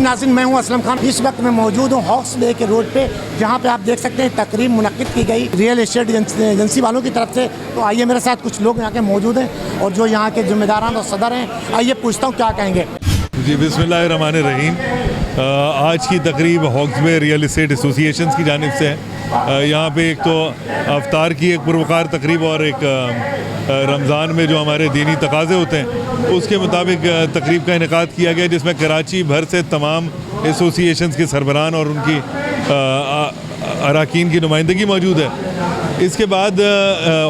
नाज़रीन, मैं हूं असलम खान। इस वक्त मैं मौजूद हूं हॉक्स बे के रोड पे, जहां पे आप देख सकते हैं तकरीब मुनक्किद की गई रियल एस्टेट एजेंसी वालों की तरफ से। तो आइए, मेरे साथ कुछ लोग यहाँ के मौजूद हैं और जो यहाँ के जिम्मेदारान और सदर हैं, आइए पूछता हूँ क्या कहेंगे। जी, बिस्मिल्लाहिर्रहमानिर्रहीम। आज की तकरीब हॉक्स बे रियल एस्टेट एसोसिएशन की जानिब से है। यहाँ पे एक तो अफ्तार की एक पुरवकार तकरीब और एक रमज़ान में जो हमारे दीनी तकाज़े होते हैं उसके मुताबिक तकरीब का इनेकाद किया गया, जिसमें कराची भर से तमाम एसोसिएशंस के सरबराहान और उनकी अरकान की नुमाइंदगी मौजूद है। इसके बाद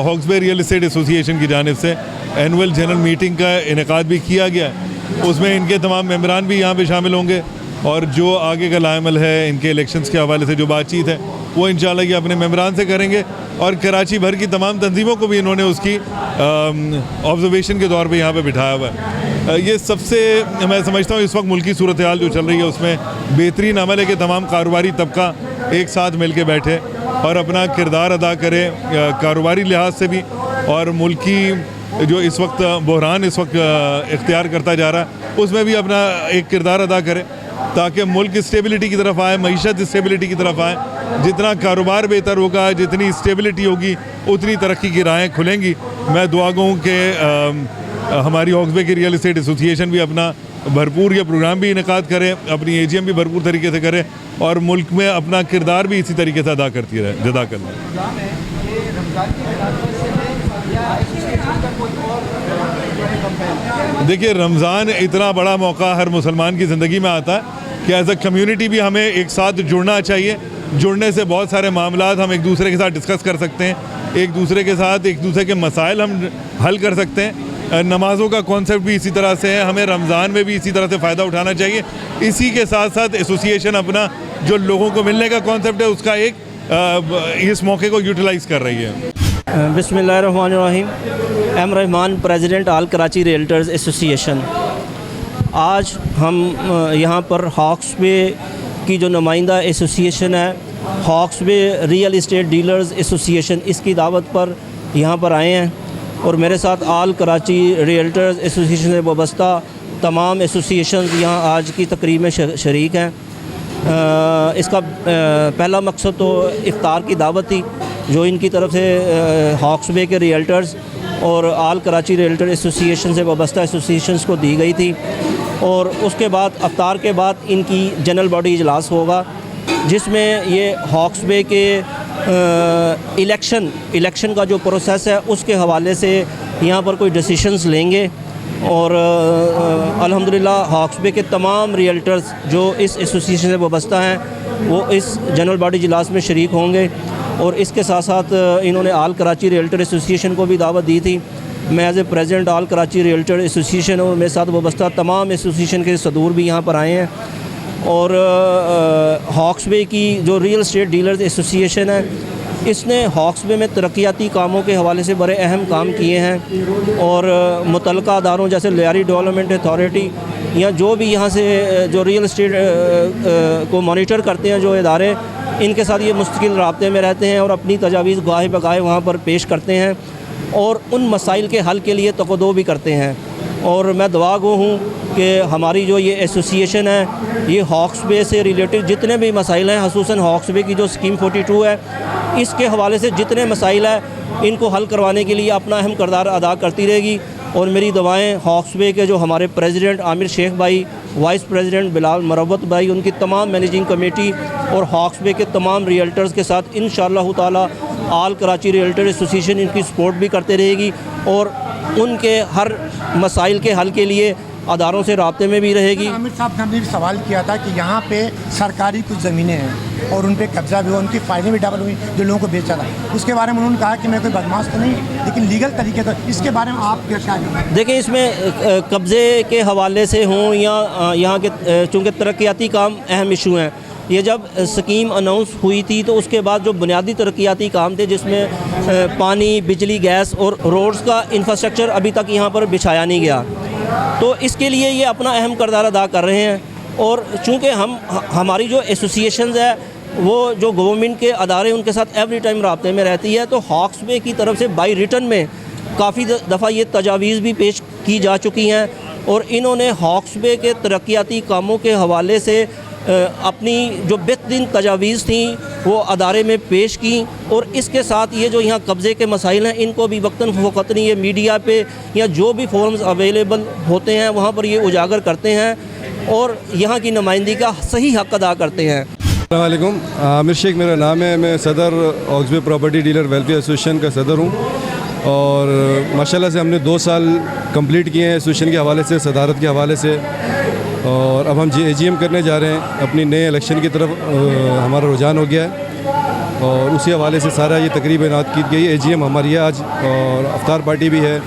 हॉक्स बे रियल एस्टेट एसोसिएशन की जानिब से एनुअल जनरल मीटिंग का इनेकाद भी किया गया। उसमें इनके तमाम मेंबरान भी यहाँ पे शामिल होंगे और जो आगे का लाएमल है इनके इलेक्शंस के हवाले से जो बातचीत है वो इंशाल्लाह ये अपने मेंबरान से करेंगे। और कराची भर की तमाम तंजीमों को भी इन्होंने उसकी ऑब्जर्वेशन के तौर पे यहाँ पे बिठाया हुआ है। ये सबसे मैं समझता हूँ इस वक्त मुल्की सूरत हाल जो चल रही है उसमें बेहतरीन अमल है कि तमाम कारोबारी तबका एक साथ मिल के बैठे और अपना किरदार अदा करे, कारोबारी लिहाज से भी और मुल्की जो इस वक्त बहरान इस वक्त इख्तियार करता जा रहा है उसमें भी अपना एक किरदार अदा करे, ताकि मुल्क स्टेबिलिटी की तरफ आए, मईशत स्टेबिलिटी की तरफ आए। जितना कारोबार बेहतर होगा, जितनी स्टेबिलिटी होगी, उतनी तरक्की की राहें खुलेंगी। मैं दुआ गो हूँ कि हमारी हॉक्स बे की रियल एस्टेट एसोसिएशन भी अपना भरपूर ये प्रोग्राम भी इनेकाद करे, अपनी एजीएम भी भरपूर तरीके से करे और मुल्क में अपना किरदार भी इसी तरीके से अदा करती रहे, जदा कर रहे। देखिए, रमज़ान इतना बड़ा मौका हर मुसलमान की ज़िंदगी में आता है कि एज अ कम्युनिटी भी हमें एक साथ जुड़ना चाहिए। जुड़ने से बहुत सारे मामलात हम एक दूसरे के साथ डिस्कस कर सकते हैं, एक दूसरे के साथ एक दूसरे के मसाइल हम हल कर सकते हैं। नमाज़ों का कॉन्सेप्ट भी इसी तरह से है, हमें रमज़ान में भी इसी तरह से फ़ायदा उठाना चाहिए। इसी के साथ साथ एसोसिएशन अपना जो लोगों को मिलने का कॉन्सेप्ट है उसका एक इस मौके को यूटिलाइज़ कर रही है। बिस्मिल्लाहिर्रहमानिर्रहीम। M Rahman, president all Karachi realtors association. आज हम यहाँ पर हॉक्स बे की जो नुमाइंदा एसोसिएशन है, हॉक्स बे रियल एस्टेट डीलर्स एसोसिएशन, इसकी दावत पर यहाँ पर आए हैं और मेरे साथ आल कराची रियल्टर्स एसोसिएशन से वाबस्ता तमाम एसोसिएशंस यहाँ आज की तकरीब में शरीक हैं। इसका पहला मकसद तो इफ्तार की दावत थी जो इनकी तरफ से हॉक्स बे के रियल्टर्स और आल कराची रियल्टर एसोसिएशन से वाबस्ता एसोसिएशंस को दी गई थी। और उसके बाद अफ्तार के बाद इनकी जनरल बॉडी इजलास होगा, जिसमें ये हॉक्स बे के इलेक्शन का जो प्रोसेस है उसके हवाले से यहाँ पर कोई डिसीशंस लेंगे। और अल्हम्दुलिल्लाह हॉक्स बे के तमाम रियल्टर्स जो इस एसोसिएशन से वाबस्ता हैं वो इस जनरल बॉडी इजलास में शरीक होंगे। और इसके साथ साथ इन्होंने आल कराची रियल्टर एसोसिएशन को भी दावत दी थी। मैं as a president all Karachi realtor association और मेरे साथ वाबस्ता तमाम एसोसिएशन के सदूर भी यहाँ पर आए हैं। और हॉक्स बे की जो रियल एस्टेट डीलर्स एसोसिएशन है, इसने हॉक्स बे में तरक्याती कामों के हवाले से बड़े अहम काम किए हैं और मुतल्लिका अदारों जैसे लियारी डेवलपमेंट अथॉरिटी या जो भी यहाँ से जो रियल एस्टेट को मॉनिटर करते हैं जो इदारे, इनके साथ ये मुस्तकिल राब्ते में रहते हैं और अपनी तजावीज़ गाहे बगाहे वहाँ पर पेश करते हैं और उन मसाइल के हल के लिए तक़दो भी करते हैं। और मैं दुआ गो हूँ कि हमारी जो ये एसोसिएशन है, ये हॉक्स बे से रिलेटेड जितने भी मसाइल हैं, ख़ुसूसन हॉक्स बे की जो स्कीम 42 है, इसके हवाले से जितने मसाइल हैं इनको हल करवाने के लिए अपना अहम किरदार अदा करती रहेगी। और मेरी दुआएं हॉक्स बे के जो हमारे प्रेसिडेंट आमिर शेख भाई, वाइस प्रेसिडेंट बिलाल मरवत भाई, उनकी तमाम मैनेजिंग कमेटी और हॉक्स बे के तमाम रियल्टर्स के साथ इंशाअल्लाह ताला आल कराची रियल्टर एसोसिएशन इनकी सपोर्ट भी करते रहेगी और उनके हर मसाइल के हल के लिए अदारों से राब्ते में भी रहेगी। आमिर साहब ने भी सवाल किया था कि यहाँ पे सरकारी कुछ ज़मीनें हैं और उन पे कब्जा भी हुआ, उनकी फाइलें भी डबल हुई जो लोगों को बेचा था। उसके बारे में उन्होंने कहा कि मैं कोई बदमाश तो नहीं, लेकिन लीगल तरीके तो इसके बारे में आप क्या कहेंगे? देखिए, इसमें कब्ज़े के हवाले से हों या यहाँ के चूँकि तरक्याती काम अहम इशू हैं, ये जब स्कीम अनाउंस हुई थी तो उसके बाद जो बुनियादी तरक्याती काम थे जिसमें पानी, बिजली, गैस और रोड्स का इंफ्रास्ट्रक्चर अभी तक यहाँ पर बिछाया नहीं गया, तो इसके लिए ये अपना अहम किरदार अदा कर रहे हैं। और चूँकि हमारी जो एसोसिएशंस है वो जो गवर्नमेंट के अदारे उनके साथ एवरी टाइम राब्ते में रहती है, तो हॉक्स बे की तरफ से बाई रिटन में काफ़ी दफ़ा ये तजावीज़ भी पेश की जा चुकी हैं और इन्होंने हॉक्स बे के तरक्याती कामों के हवाले से अपनी जो बेहतरीन तजावीज़ थी वो अदारे में पेश की। और इसके साथ ये जो यहाँ कब्ज़े के मसाइल हैं इनको भी वक्तन फ़वक्तन ये मीडिया पे या जो भी फोरम्स अवेलेबल होते हैं वहाँ पर ये उजागर करते हैं और यहाँ की नुमाइंदगी का सही हक़ अदा करते हैं। अस्सलाम वालेकुम, आमिर शेख मेरा नाम है। मैं सदर हॉक्स बे प्रॉपर्टी डीलर वेलफेयर एसोसिएशन का सदर हूँ और माशाल्लाह से हमने 2 साल कंप्लीट किए हैं एसोसिएशन के हवाले से, सदारत के हवाले से। और अब हम AGM करने जा रहे हैं, अपनी नए इलेक्शन की तरफ हमारा रुझान हो गया है और उसी हवाले से सारा ये तकरीब इनाद की गई। AGM हमारी है आज और अफ्तार पार्टी भी है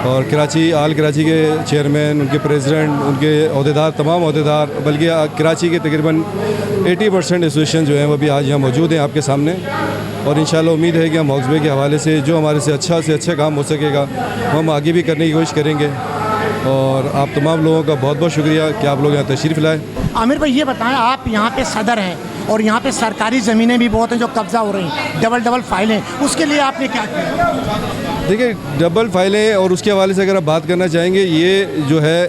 और कराची आल कराची के चेयरमैन, उनके प्रेसिडेंट, उनके अहदेदार, तमाम अहदेदार, बल्कि कराची के तकरीबन 80% एसोसिएशन जो हैं वो भी आज यहाँ मौजूद हैं आपके सामने। और इंशाल्लाह उम्मीद है कि हम हॉक्स बे के हवाले से जो हमारे से अच्छा काम हो सकेगा हम आगे भी करने की कोशिश करेंगे। और आप तमाम लोगों का बहुत बहुत शुक्रिया कि आप लोग यहाँ तशरीफ़ लाए। आमिर भाई ये बताएं, आप यहाँ पे सदर हैं और यहाँ पे सरकारी ज़मीनें भी बहुत हैं जो कब्ज़ा हो रही हैं, डबल फाइलें, उसके लिए आपने क्या किया? देखिए, डबल फाइलें और उसके हवाले से अगर आप बात करना चाहेंगे, ये जो है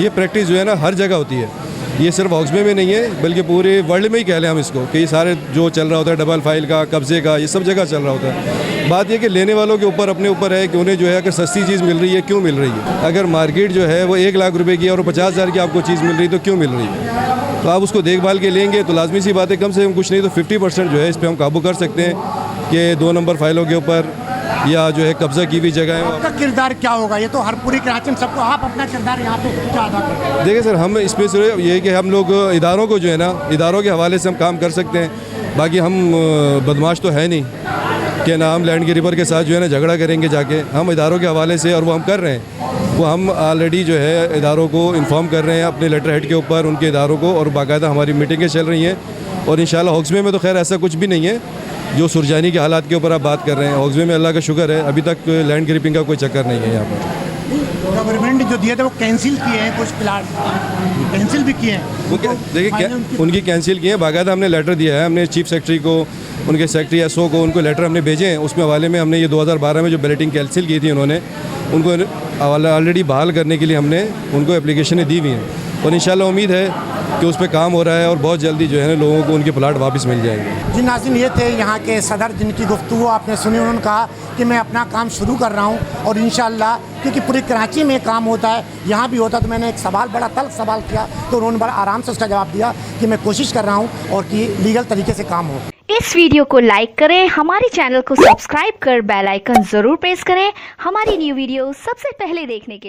ये प्रैक्टिस जो है ना हर जगह होती है। ये सिर्फ हॉक्स बे में नहीं है बल्कि पूरे वर्ल्ड में ही कह लें हम इसको कि ये सारे जो चल रहा होता है डबल फाइल का, कब्ज़े का, ये सब जगह चल रहा होता है। बात ये कि लेने वालों के ऊपर अपने ऊपर है कि उन्हें जो है अगर सस्ती चीज़ मिल रही है क्यों मिल रही है। अगर मार्केट जो है वो 1 लाख रुपए की और 50,000 की आपको चीज़ मिल रही है तो क्यों मिल रही है। तो आप उसको देखभाल के लेंगे तो लाजमी सी बात है कम से कम कुछ नहीं तो 50% जो है इस पर हम काबू कर सकते हैं कि 2 नंबर फाइलों के ऊपर या जो है कब्ज़ा की हुई जगह है। आपका किरदार क्या होगा? ये तो हर पूरी कराची में सबको, आप अपना किरदार यहाँ पे क्या अदा करते हैं? देखिए सर, हम इसमें सिर्फ ये कि हम लोग इदारों को जो है ना, इदारों के हवाले से हम काम कर सकते हैं। बाकी हम बदमाश तो है नहीं कि ना हम लैंड ग्रिपर के साथ जो है ना झगड़ा करेंगे जाके। हम इदारों के हवाले से, और वो हम कर रहे हैं, वो हम ऑलरेडी जो है इदारों को इन्फॉर्म कर रहे हैं अपने लेटर हेड के ऊपर उनके इदारों को, और बाकायदा हमारी मीटिंगें चल रही हैं। और इंशाल्लाह हॉक्स बे में तो खैर ऐसा कुछ भी नहीं है जो सुरजानी के हालात के ऊपर आप बात कर रहे हैं। हॉक्स बे में अल्लाह का शुक्र है अभी तक लैंड ग्रिपिंग का कोई चक्कर नहीं है यहाँ पर। गवर्नमेंट जो दिए थे वो कैंसिल किए हैं, कुछ प्लाट कैंसिल भी किए हैं। देखिए उनकी कैंसिल किए हैं, बाकायदा हमने लेटर दिया है, हमने चीफ सेक्रेटरी को, उनके सेक्रेटरी SO को, उनको लेटर हमने भेजे हैं। उसमें हवाले में हमने ये 2012 में जो बैलेटिंग कैंसिल की थी उन्होंने, उनको ऑलरेडी बहाल करने के लिए हमने उनको एप्लीकेशनें दी हुई हैं और इंशाल्लाह उम्मीद है कि उस पर काम हो रहा है और बहुत जल्दी जो है ना लोगों को उनके प्लाट वापस मिल जाएंगे। जी नाज़रीन, ये थे यहाँ के सदर जिनकी गुफ्तगू आपने सुनी। उन्होंने कहा कि मैं अपना काम शुरू कर रहा हूँ और इंशाल्लाह, क्योंकि पूरी कराची में काम होता है, यहाँ भी होता है। तो मैंने एक सवाल, बड़ा तल्ख सवाल किया तो उन्होंने बड़ा आराम से उसका जवाब दिया कि मैं कोशिश कर रहा हूँ और कि लीगल तरीके से काम हो। इस वीडियो को लाइक करें, हमारे चैनल को सब्सक्राइब कर बेल आइकन जरूर प्रेस करें हमारी न्यू वीडियो सबसे पहले देखने के लिए।